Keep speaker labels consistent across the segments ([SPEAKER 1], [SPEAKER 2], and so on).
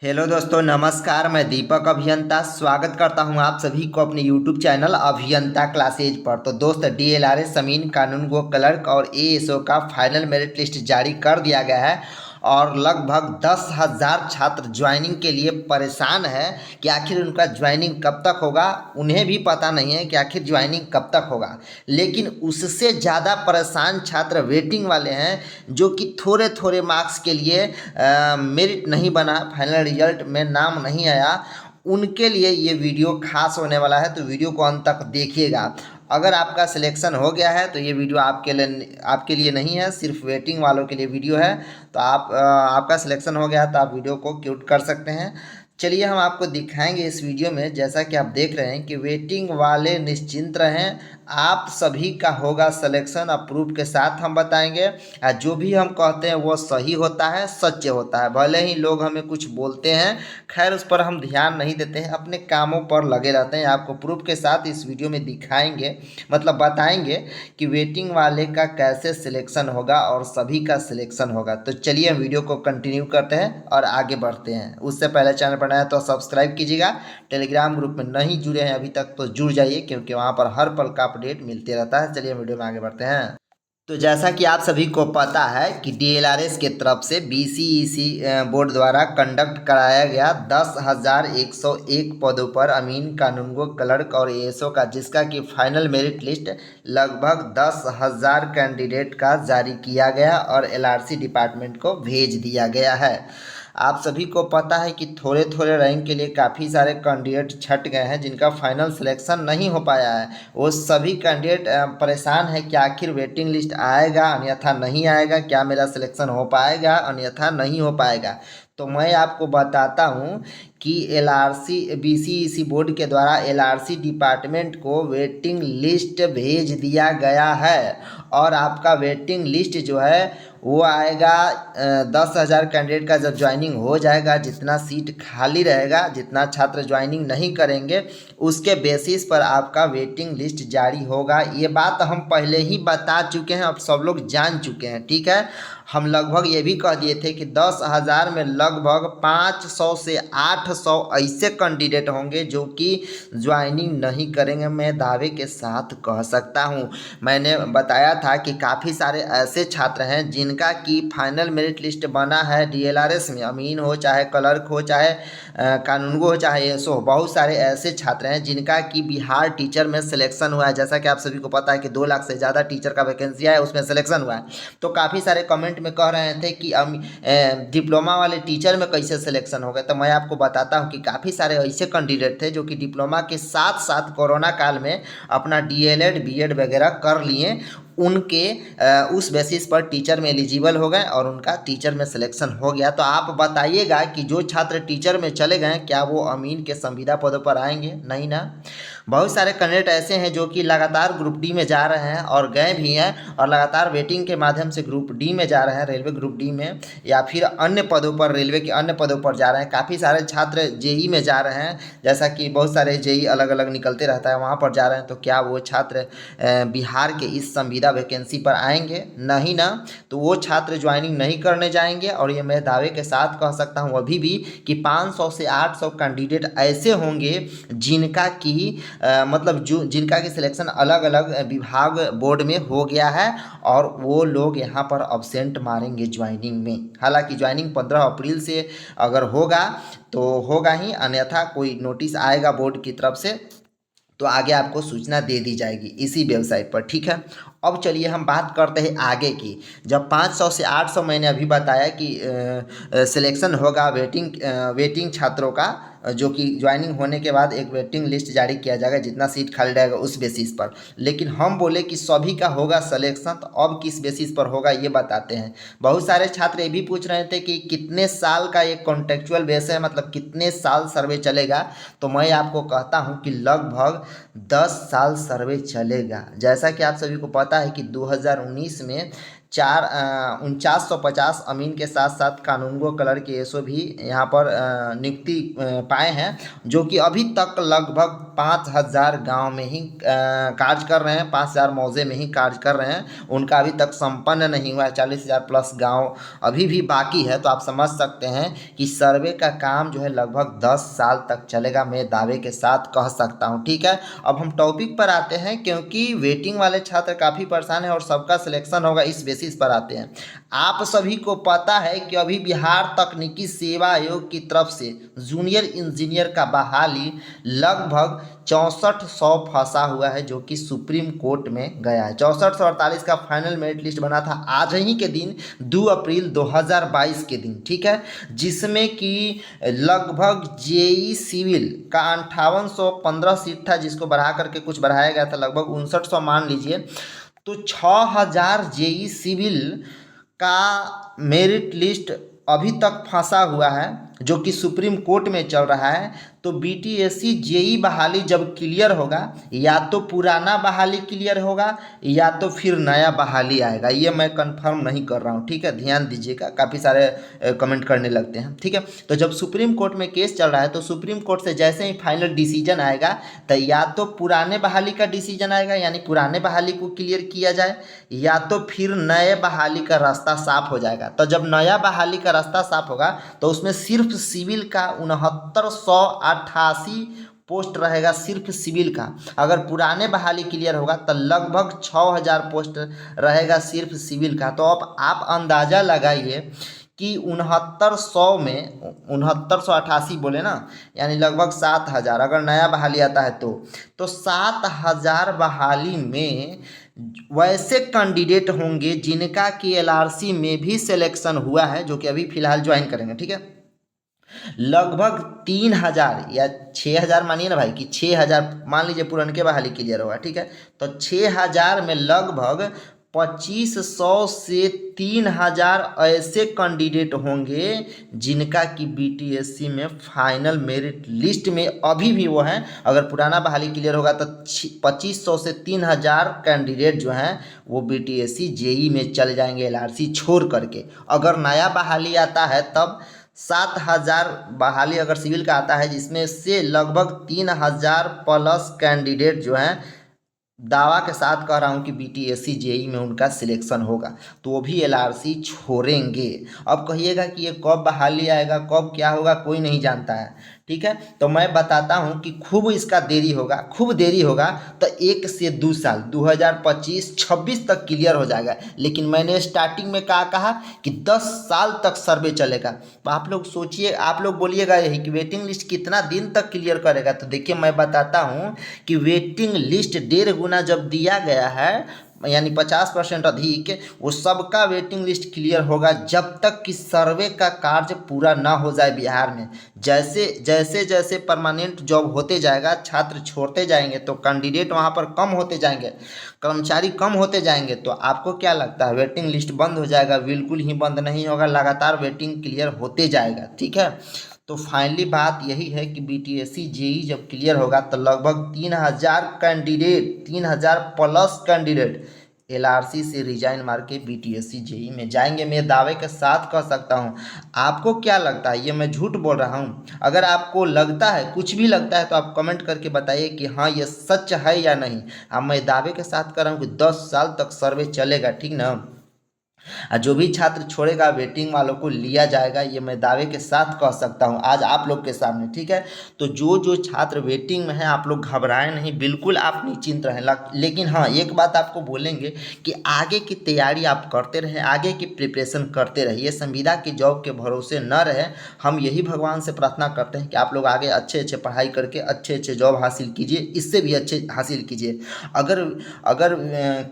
[SPEAKER 1] Hello दोस्तों, नमस्कार। मैं दीपक अभियंता स्वागत करता हूं आप सभी को अपने यूट्यूब चैनल अभियंता क्लासेज पर। तो दोस्त, डीएलआरएस अमीन कानूनगो क्लर्क और एएसओ का फाइनल मेरिट लिस्ट जारी कर दिया गया है और लगभग 10,000 छात्र ज्वाइनिंग के लिए परेशान है कि आखिर उनका ज्वाइनिंग कब तक होगा। उन्हें भी पता नहीं है कि आखिर ज्वाइनिंग कब तक होगा, लेकिन उससे ज़्यादा परेशान छात्र वेटिंग वाले हैं, जो कि थोड़े थोड़े मार्क्स के लिए मेरिट नहीं बना, फाइनल रिजल्ट में नाम नहीं आया। उनके लिए ये वीडियो खास होने वाला है, तो वीडियो को अंत तक देखिएगा। अगर आपका सिलेक्शन हो गया है तो ये वीडियो आपके लिए नहीं है, सिर्फ वेटिंग वालों के लिए वीडियो है। तो आपका सिलेक्शन हो गया तो आप वीडियो को क्यूट कर सकते हैं। चलिए हम आपको दिखाएंगे इस वीडियो में। जैसा कि आप देख रहे हैं कि वेटिंग वाले निश्चिंत रहें, आप सभी का होगा सिलेक्शन। अप्रूव के साथ हम बताएंगे। जो भी हम कहते हैं वो सही होता है, सच्चे होता है। भले ही लोग हमें कुछ बोलते हैं, खैर उस पर हम ध्यान नहीं देते हैं, अपने कामों पर लगे रहते हैं। आपको प्रूफ के साथ इस वीडियो में दिखाएंगे, मतलब बताएंगे कि वेटिंग वाले का कैसे सिलेक्शन होगा और सभी का सिलेक्शन होगा। तो चलिए हम वीडियो को कंटिन्यू करते हैं और आगे बढ़ते हैं। उससे पहले चैनल पर नया है तो सब्सक्राइब कीजिएगा। टेलीग्राम ग्रुप में नहीं जुड़े हैं अभी तक तो जुड़ जाइए, क्योंकि वहाँ पर हर पल का अपडेट मिलते रहता है। चलिए वीडियो में आगे बढ़ते हैं। तो जैसा कि आप सभी को पता है कि डीएलआरएस के तरफ से बीसीईसी बोर्ड द्वारा कंडक्ट कराया गया 10,101 पदों पर अमीन कानूनगो क्लर्क और एएसओ का, जिसका कि फाइनल मेरिट लिस्ट लगभग 10,000 कैंडिडेट का जारी किया गया और एलआरसी डिपार्टमेंट को भेज दिया गया है। आप सभी को पता है कि थोड़े थोड़े रैंक के लिए काफ़ी सारे कैंडिडेट छट गए हैं, जिनका फाइनल सिलेक्शन नहीं हो पाया है। वो सभी कैंडिडेट परेशान है कि आखिर वेटिंग लिस्ट आएगा अन्यथा नहीं आएगा, क्या मेरा सिलेक्शन हो पाएगा अन्यथा नहीं हो पाएगा। तो मैं आपको बताता हूँ कि एलआरसी बीसीईसी बोर्ड के द्वारा एलआरसी डिपार्टमेंट को वेटिंग लिस्ट भेज दिया गया है और आपका वेटिंग लिस्ट जो है वो आएगा 10,000 कैंडिडेट का जब ज्वाइनिंग हो जाएगा। जितना सीट खाली रहेगा, जितना छात्र ज्वाइनिंग नहीं करेंगे, उसके बेसिस पर आपका वेटिंग लिस्ट जारी होगा। ये बात हम पहले ही बता चुके हैं, अब सब लोग जान चुके हैं, ठीक है। हम लगभग ये भी कह दिए थे कि 10,000 में लगभग 500 से 800 ऐसे कैंडिडेट होंगे जो कि ज्वाइनिंग नहीं करेंगे। मैं दावे के साथ कह सकता हूँ। मैंने बताया था कि काफ़ी सारे ऐसे छात्र हैं जिनका कि फाइनल मेरिट लिस्ट बना है डीएलआरएस में, अमीन हो चाहे क्लर्क हो चाहे कानूनगो हो चाहे एएसओ हो। बहुत सारे ऐसे छात्र हैं जिनका कि बिहार टीचर में सिलेक्शन हुआ है। जैसा कि आप सभी को पता है कि 2 लाख से ज़्यादा टीचर का वैकेंसी है, उसमें सिलेक्शन हुआ है। तो काफ़ी सारे कमेंट में कह रहे थे कि डिप्लोमा वाले टीचर में कैसे सिलेक्शन हो गए। तो मैं आपको बताता हूँ कि काफ़ी सारे ऐसे कैंडिडेट थे जो कि डिप्लोमा के साथ साथ कोरोना काल में अपना डीएलएड बीएड वगैरह कर लिए। उनके उस बेसिस पर टीचर में एलिजिबल हो गए और उनका टीचर में सिलेक्शन हो गया। तो आप बताइएगा कि जो छात्र टीचर में चले गए, क्या वो अमीन के संविदा पदों पर आएंगे? नहीं ना। बहुत सारे कैंडिडेट ऐसे हैं जो कि लगातार ग्रुप डी में जा रहे हैं और गए भी हैं और लगातार वेटिंग के माध्यम से ग्रुप डी में जा रहे हैं, रेलवे ग्रुप डी में, या फिर अन्य पदों पर, रेलवे के अन्य पदों पर जा रहे हैं। काफ़ी सारे छात्र जेई में जा रहे हैं, जैसा कि बहुत सारे जेई अलग अलग निकलते रहता है, वहाँ पर जा रहे हैं। तो क्या वो छात्र बिहार के इस संविदा वैकेंसी पर आएंगे? नहीं ना। तो वो छात्र ज्वाइनिंग नहीं करने जाएंगे। और ये मैं दावे के साथ कह सकता हूँ अभी भी कि 500 से 800 कैंडिडेट ऐसे होंगे जिनका कि मतलब जो जिनका कि सिलेक्शन अलग अलग विभाग बोर्ड में हो गया है और वो लोग यहाँ पर अब्सेंट मारेंगे ज्वाइनिंग में। हालांकि ज्वाइनिंग 15 अप्रैल से अगर होगा तो होगा ही, अन्यथा कोई नोटिस आएगा बोर्ड की तरफ से तो आगे आपको सूचना दे दी जाएगी इसी वेबसाइट पर, ठीक है। अब चलिए हम बात करते हैं आगे की। जब 500 से 800 मैंने अभी बताया कि सिलेक्शन होगा वेटिंग छात्रों का, जो कि ज्वाइनिंग होने के बाद एक वेटिंग लिस्ट जारी किया जाएगा जितना सीट खाली रहेगा उस बेसिस पर। लेकिन हम बोले कि सभी का होगा सिलेक्शन, तो अब किस बेसिस पर होगा ये बताते हैं। बहुत सारे छात्र ये भी पूछ रहे थे कि कितने साल का एक कॉन्ट्रेक्चुअल बेस है, मतलब कितने साल सर्वे चलेगा। तो मैं आपको कहता हूँ कि लगभग 10 साल सर्वे चलेगा। जैसा कि आप सभी को पता है कि 2019 में चार 4950 अमीन के साथ साथ कानूनगो कलर के एसओ भी यहाँ पर नियुक्ति पाए हैं, जो कि अभी तक लगभग 5000 गांव में ही कार्य कर रहे हैं, 5000 मौजे में ही कार्य कर रहे हैं। उनका अभी तक संपन्न नहीं हुआ है, 40,000 प्लस गांव अभी भी बाकी है। तो आप समझ सकते हैं कि सर्वे का काम जो है लगभग 10 साल तक चलेगा, मैं दावे के साथ कह सकता हूँ। ठीक है, अब हम टॉपिक पर आते हैं, क्योंकि वेटिंग वाले छात्र काफ़ी परेशान है और सबका सिलेक्शन होगा इस बेसिस पर आते हैं। आप सभी को पता है कि अभी बिहार तकनीकी सेवा आयोग की तरफ से जूनियर इंजीनियर का बहाली लगभग 6400 फंसा हुआ है, जो कि सुप्रीम कोर्ट में गया है। 6448 का फाइनल मेरिट लिस्ट बना था आज ही के दिन 2 अप्रैल 2022 के दिन। ठीक है, जिसमें कि लगभग जेई सिविल का 5815 सीट था, जिसको बढ़ा करके कुछ बढ़ाया गया था, लगभग 5900 मान लीजिए। तो 6000 जेई सिविल का मेरिट लिस्ट अभी तक फंसा हुआ है, जो कि सुप्रीम कोर्ट में चल रहा है। तो बीटीएससी जेई बहाली जब क्लियर होगा, या तो पुराना बहाली क्लियर होगा या तो फिर नया बहाली आएगा, ये मैं कंफर्म नहीं कर रहा हूँ। ठीक है, ध्यान दीजिएगा, काफ़ी सारे कमेंट करने लगते हैं। ठीक है, तो जब सुप्रीम कोर्ट में केस चल रहा है, तो सुप्रीम कोर्ट से जैसे ही फाइनल डिसीजन आएगा, तो या तो पुराने बहाली का डिसीजन आएगा, यानी पुराने बहाली को क्लियर किया जाए, या तो फिर नए बहाली का रास्ता साफ हो जाएगा। तो जब नया बहाली का रास्ता साफ होगा, तो उसमें सिर्फ सिविल का 6988 पोस्ट रहेगा, सिर्फ सिविल का। अगर पुराने बहाली क्लियर होगा तो लगभग 6000 पोस्ट रहेगा सिर्फ सिविल का। तो अब आप अंदाज़ा लगाइए कि 6900 में 6988 बोले ना, यानी लगभग 7000, अगर नया बहाली आता है तो 7000 बहाली में वैसे कैंडिडेट होंगे जिनका कि एलआरसी में भी सिलेक्शन हुआ है, जो कि अभी फिलहाल ज्वाइन करेंगे। ठीक है, लगभग 3000 या 6000 मानिए ना भाई, कि 6000 मान लीजिए पुरनके बहाली क्लियर होगा। ठीक है, तो 6000 में लगभग 2500 से 3000 ऐसे कैंडिडेट होंगे जिनका कि बीटीएससी में फाइनल मेरिट लिस्ट में अभी भी वो हैं। अगर पुराना बहाली क्लियर होगा तो 2500 से 3000 कैंडिडेट जो हैं वो बीटीएससी जेई में चले जाएंगे, एलआरसी छोड़ करके। अगर नया बहाली आता है तब 7000 बहाली अगर सिविल का आता है, जिसमें से लगभग 3000 प्लस कैंडिडेट जो हैं, दावा के साथ कह रहा हूँ कि बीटीएससी जेई में उनका सिलेक्शन होगा, तो वो भी एलआरसी छोड़ेंगे। अब कहिएगा कि ये कब बहाली आएगा, कब क्या होगा, कोई नहीं जानता है। ठीक है, तो मैं बताता हूँ कि खूब इसका देरी होगा, खूब देरी होगा तो 1 से 2 साल 2025-26 तक क्लियर हो जाएगा। लेकिन मैंने स्टार्टिंग में कहा कि 10 साल तक सर्वे चलेगा। तो आप लोग सोचिए, आप लोग बोलिएगा यही कि वेटिंग लिस्ट कितना दिन तक क्लियर करेगा। तो देखिए मैं बताता हूँ कि वेटिंग लिस्ट 1.5 गुना जब दिया गया है, यानी 50% अधिक, वो सबका वेटिंग लिस्ट क्लियर होगा जब तक कि सर्वे का कार्य पूरा ना हो जाए बिहार में। जैसे जैसे परमानेंट जॉब होते जाएगा, छात्र छोड़ते जाएंगे, तो कैंडिडेट वहाँ पर कम होते जाएंगे, कर्मचारी कम होते जाएंगे, तो आपको क्या लगता है वेटिंग लिस्ट बंद हो जाएगा? बिल्कुल ही बंद नहीं होगा, लगातार वेटिंग क्लियर होते जाएगा। ठीक है, तो फाइनली बात यही है कि बीटीएससी जेई जब क्लियर होगा तो लगभग 3000 कैंडिडेट, 3000 प्लस कैंडिडेट एलआरसी से रिजाइन मार के बीटीएससी जेई में जाएंगे। मैं दावे के साथ कह सकता हूं। आपको क्या लगता है? ये मैं झूठ बोल रहा हूं? अगर आपको लगता है, कुछ भी लगता है, तो आप कमेंट करके बताइए कि हाँ ये सच है या नहीं। अब मैं दावे के साथ कर रहा हूँ कि 10 साल तक सर्वे चलेगा। ठीक ना, जो भी छात्र छोड़ेगा वेटिंग वालों को लिया जाएगा, ये मैं दावे के साथ कह सकता हूँ आज आप लोग के सामने। ठीक है, तो जो छात्र वेटिंग में हैं, आप लोग घबराएं नहीं, बिल्कुल आप निश्चिंत रहें। लेकिन हाँ, एक बात आपको बोलेंगे कि आगे की तैयारी आप करते रहें, आगे की प्रिपरेशन करते रहिए, संविदा की जॉब के भरोसे न रहें। हम यही भगवान से प्रार्थना करते हैं कि आप लोग आगे अच्छे पढ़ाई करके अच्छे जॉब हासिल कीजिए, इससे भी अच्छे हासिल कीजिए। अगर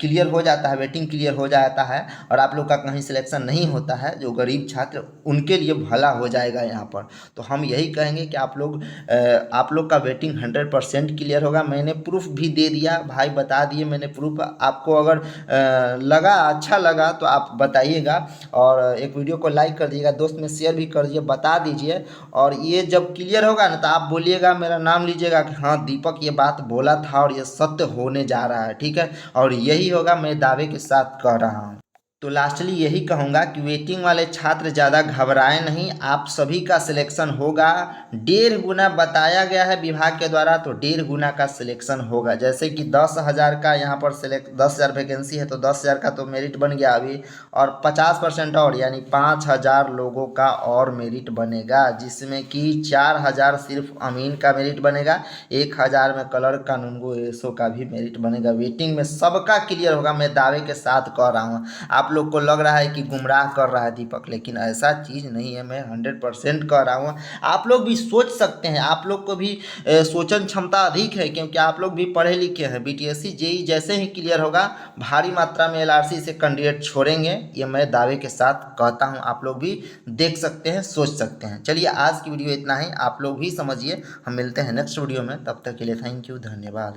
[SPEAKER 1] क्लियर हो जाता है, वेटिंग क्लियर हो जाता है और आप लोग का कहीं सिलेक्शन नहीं होता है, जो गरीब छात्र, उनके लिए भला हो जाएगा यहाँ पर। तो हम यही कहेंगे कि आप लोग का वेटिंग 100% क्लियर होगा। मैंने प्रूफ भी दे दिया भाई, बता दिए मैंने प्रूफ। आपको अगर अच्छा लगा तो आप बताइएगा, और एक वीडियो को लाइक कर दीजिएगा, दोस्त में शेयर भी कर दीजिए, बता दीजिए। और ये जब क्लियर होगा ना, तो आप बोलिएगा, मेरा नाम लीजिएगा कि हाँ दीपक ये बात बोला था और ये सत्य होने जा रहा है। ठीक है, और यही होगा, मैं दावे के साथ कह रहा हूँ। तो लास्टली यही कहूँगा कि वेटिंग वाले छात्र ज़्यादा घबराएं नहीं, आप सभी का सिलेक्शन होगा। 1.5 गुना बताया गया है विभाग के द्वारा, तो 1.5 गुना का सिलेक्शन होगा। जैसे कि 10,000 का यहाँ पर 10,000 वैकेंसी है, तो 10,000 का तो मेरिट बन गया अभी, और 50% और यानी 5,000 लोगों का और मेरिट बनेगा, जिसमें कि 4,000 सिर्फ अमीन का मेरिट बनेगा, 1,000 में क्लर्क कानूनगो एसओ का भी मेरिट बनेगा। वेटिंग में सबका क्लियर होगा, मैं दावे के साथ कह रहा हूँ। आप लोग को लग रहा है कि गुमराह कर रहा है दीपक, लेकिन ऐसा चीज़ नहीं है, मैं 100% कह रहा हूँ। आप लोग भी सोच सकते हैं, आप लोग को भी सोचन क्षमता अधिक है, क्योंकि आप लोग भी पढ़े लिखे हैं। बीटीएससी जेई जैसे ही क्लियर होगा, भारी मात्रा में एलआरसी से कैंडिडेट छोड़ेंगे, ये मैं दावे के साथ कहता हूँ। आप लोग भी देख सकते हैं, सोच सकते हैं। चलिए आज की वीडियो इतना ही, आप लोग भी समझिए। हम मिलते हैं नेक्स्ट वीडियो में, तब तक के लिए थैंक यू, धन्यवाद।